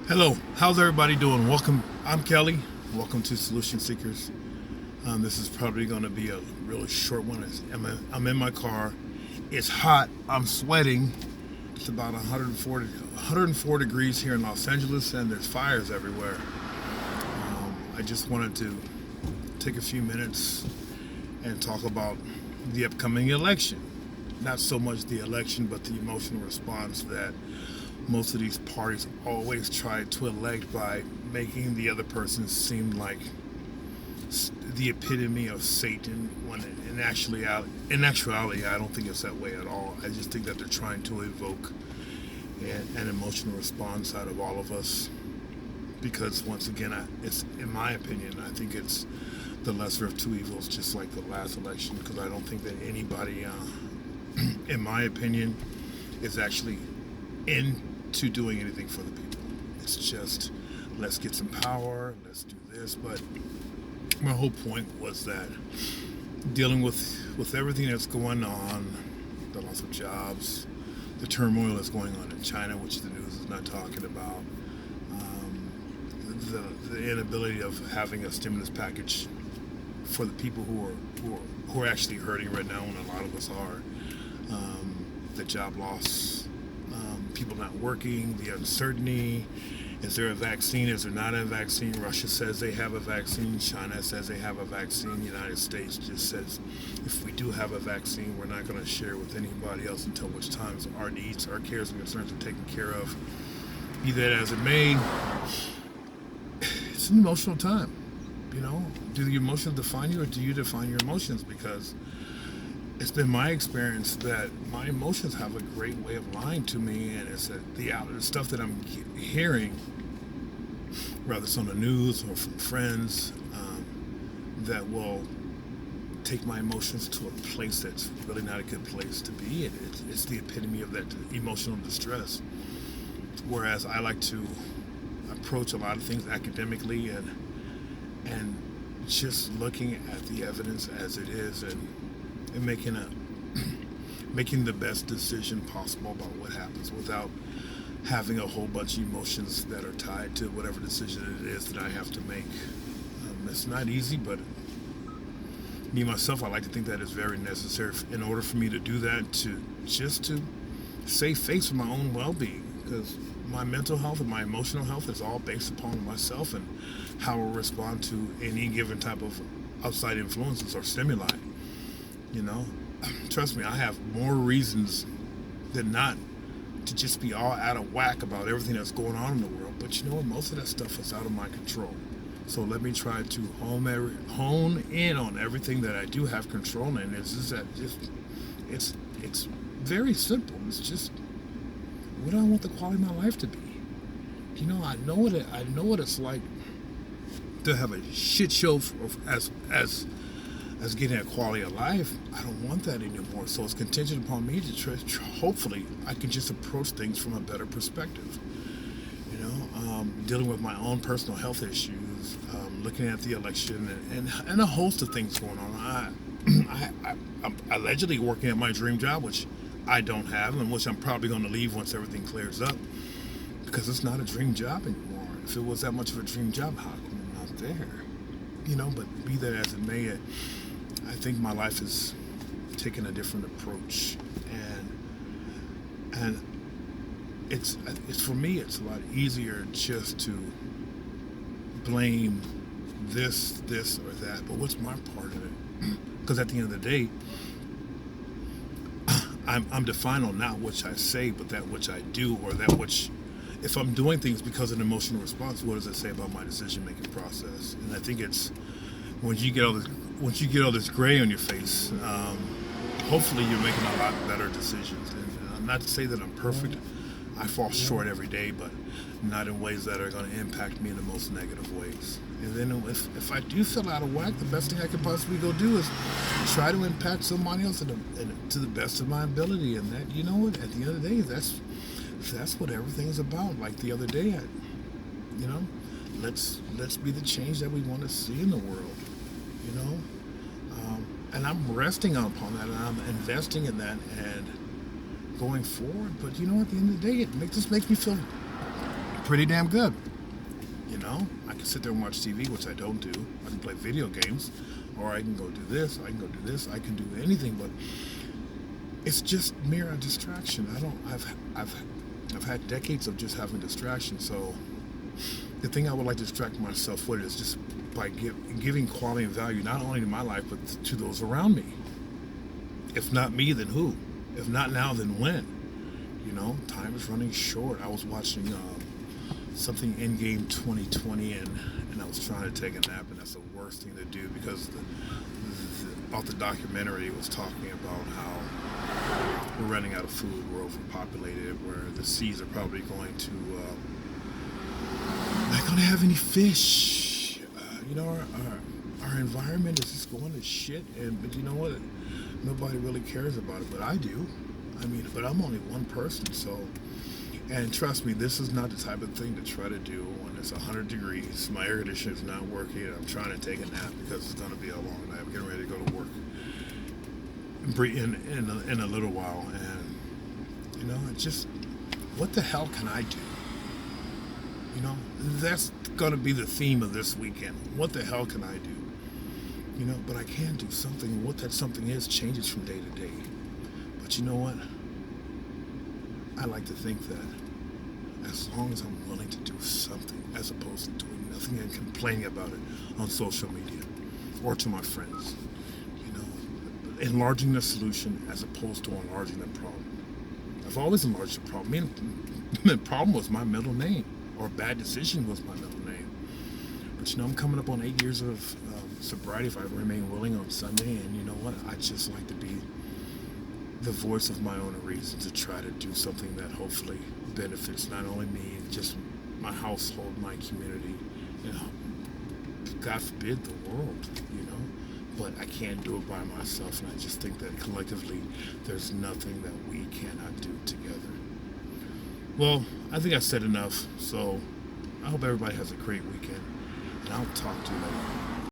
Hello, how's everybody doing? Welcome. I'm Kelly. Welcome to Solution Seekers. This is probably going to be a really short one. I'm in my car. It's hot. I'm sweating. It's about 104 degrees here in Los Angeles, and there's fires everywhere. I just wanted to take a few minutes and talk about the upcoming election. Not so much the election, but the emotional response that most of these parties always try to elect by making the other person seem like the epitome of Satan. When in actuality, I don't think it's that way at all. I just think that they're trying to evoke an emotional response out of all of us. Because once again, it's in my opinion, I think it's the lesser of two evils, just like the last election. Because I don't think that anybody, in my opinion, is actually into doing anything for the people. It's just, let's get some power, let's do this. But my whole point was that dealing with everything that's going on, the loss of jobs, the turmoil that's going on in China, which the news is not talking about, the inability of having a stimulus package for the people who are actually hurting right now, and a lot of us are, the job loss, people not working, the uncertainty. Is there a vaccine? Is there not a vaccine? Russia says they have a vaccine. China says they have a vaccine. The United States just says if we do have a vaccine, we're not going to share it with anybody else until which times our needs, our cares and concerns are taken care of. Be that as it may, it's an emotional time. You know, do the emotions define you, or do you define your emotions? Because it's been my experience that my emotions have a great way of lying to me, and it's the stuff that I'm hearing, whether it's on the news or from friends, that will take my emotions to a place that's really not a good place to be. It's the epitome of that emotional distress. Whereas I like to approach a lot of things academically and just looking at the evidence as it is, and making the best decision possible about what happens without having a whole bunch of emotions that are tied to whatever decision it is that I have to make. It's not easy, but me myself, I like to think that it's very necessary in order for me to do that, to save face with my own well-being, because my mental health and my emotional health is all based upon myself and how I respond to any given type of outside influences or stimuli. You know, trust me, I have more reasons than not to just be all out of whack about everything that's going on in the world. But you know what? Most of that stuff is out of my control. So let me try to hone in on everything that I do have control in. It's very simple. It's just, what do I want the quality of my life to be? You know, I know what it's like to have a shit show as getting a quality of life. I don't want that anymore. So it's contingent upon me to hopefully I can just approach things from a better perspective. You know, dealing with my own personal health issues, looking at the election, and a host of things going on. I'm allegedly working at my dream job, which I don't have, and which I'm probably going to leave once everything clears up, because it's not a dream job anymore. If it was that much of a dream job, how come I'm not there? You know, but be that as it may, I think my life is taking a different approach, and it's for me, it's a lot easier just to blame this or that. But what's my part in it? Because at the end of the day, I'm defined on not which I say, but that which I do, or that which, if I'm doing things because of an emotional response, what does it say about my decision-making process? And I think it's once you get all this gray on your face, hopefully you're making a lot better decisions. And I'm not to say that I'm perfect. I fall short every day, but not in ways that are going to impact me in the most negative ways. And then if I do feel out of whack, the best thing I could possibly go do is try to impact somebody else to the best of my ability. And that, you know what, at the end of the day, that's what everything's about. Like the other day, let's be the change that we want to see in the world. You know, and I'm resting upon that, and I'm investing in that, and going forward. But you know, at the end of the day, it just makes me feel pretty damn good. You know, I can sit there and watch TV, which I don't do. I can play video games, or I can go do this. I can go do this. I can do anything, but it's just mere distraction. I've had decades of just having distraction. So the thing I would like to distract myself with is just by giving quality and value, not only to my life, but to those around me. If not me, then who? If not now, then when? You know, time is running short. I was watching something Endgame 2020, and I was trying to take a nap, and that's the worst thing to do, because the documentary was talking about how we're running out of food, we're overpopulated, where the seas are probably going to not going to have any fish. You know, our environment is just going to shit, but you know what? Nobody really cares about it, but I do. I mean, but I'm only one person, so. And trust me, this is not the type of thing to try to do when it's 100 degrees. My air conditioner is not working, and I'm trying to take a nap because it's going to be a long night. I'm getting ready to go to work in a little while, and you know, it's just, what the hell can I do? You know, that's going to be the theme of this weekend. What the hell can I do? You know, but I can do something. What that something is changes from day to day. But you know what? I like to think that as long as I'm willing to do something, as opposed to doing nothing and complaining about it on social media or to my friends, you know, enlarging the solution as opposed to enlarging the problem. I've always enlarged the problem. I mean, the problem was my middle name, or bad decision was my middle name. But you know, I'm coming up on 8 years of sobriety if I remain willing on Sunday, and you know what? I just like to be the voice of my own reason to try to do something that hopefully benefits not only me, just my household, my community, you know, God forbid the world, you know, but I can't do it by myself, and I just think that collectively there's nothing that we cannot do together. Well, I think I said enough, so I hope everybody has a great weekend, and I'll talk to you later.